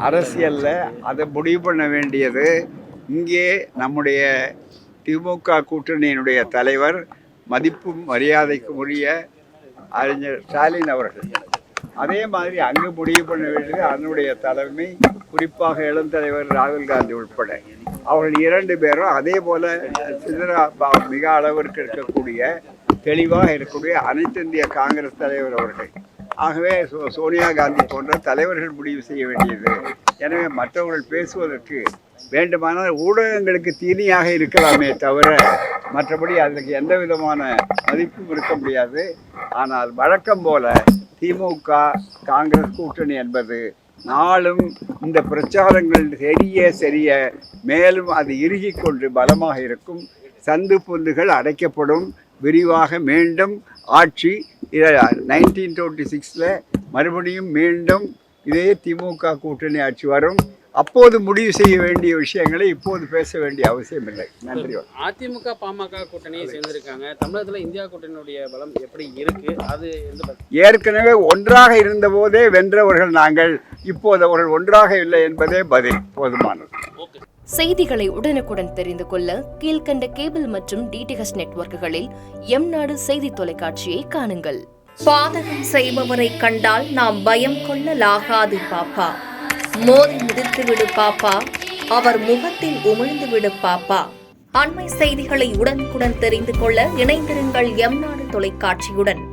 அரசியல்ல அதை முடிவு பண்ண வேண்டியது இங்கே நம்முடைய திமுக கூட்டணியினுடைய தலைவர், மதிப்பும் மரியாதைக்கும் உரிய அறிஞர் ஸ்டாலின் அவர்கள். அதே மாதிரி அங்கு முடிவு பண்ண வேண்டியது அதனுடைய தலைமை, குறிப்பாக இளம் தலைவர் ராகுல் காந்தி உட்பட. அவர்கள் 2 பேரும் அதே போல மிக அளவிற்கு இருக்கக்கூடிய தெளிவாக இருக்கக்கூடிய அனைத்து இந்திய காங்கிரஸ் தலைவர் அவர்கள். ஆகவே சோனியா காந்தி போன்ற தலைவர்கள் முடிவு செய்ய வேண்டியது. எனவே மற்றவர்கள் பேசுவதற்கு வேண்டுமானால் ஊடகங்களுக்கு தீனியாக இருக்கலாமே தவிர மற்றபடி அதற்கு எந்த விதமான மதிப்பும் இருக்க முடியாது. ஆனால் வழக்கம் போல திமுக காங்கிரஸ் கூட்டணி என்பது நாளும் இந்த பிரச்சாரங்கள் சரிய மேலும் அது இறுகி கொண்டு பலமாக இருக்கும். சந்து பொந்துகள் அடைக்கப்படும். விரிவாக மீண்டும் ஆட்சி 1926 மறுபடியும் மீண்டும் இதே திமுக கூட்டணி ஆட்சி வரும். அப்போது முடிவு செய்ய வேண்டிய விஷயங்களை இப்போது பேச வேண்டிய அவசியம் இல்லை. நன்றி. அதிமுக பாமக கூட்டணியை சேர்ந்திருக்காங்க. தமிழகத்தில் இந்தியா கூட்டணியுடைய பலம் எப்படி இருக்கு? அது ஏற்கனவே ஒன்றாக இருந்த போதே வென்றவர்கள் நாங்கள். இப்போது அவர்கள் ஒன்றாக இல்லை என்பதே பதில். போதுமானது. செய்திகளை உடனுக்குடன் தெரிந்து கொள்ள கீழ்கண்ட கேபிள் மற்றும் டிடிஎச் நெட்வொர்க்குகளில் எம்நாடு செய்தி தொலைக்காட்சியை காணுங்கள். பாதகம் செய்பவரை கண்டால் நாம் பயம் கொள்ளலாகாது பாப்பா. மோதி மிதித்து விடு பாப்பா, அவர் முகத்தில் உமிழ்ந்து விடு பாப்பா. அண்மை செய்திகளை உடனுக்குடன் தெரிந்து கொள்ள இணைந்திருங்கள் எம்நாடு தொலைக்காட்சியுடன்.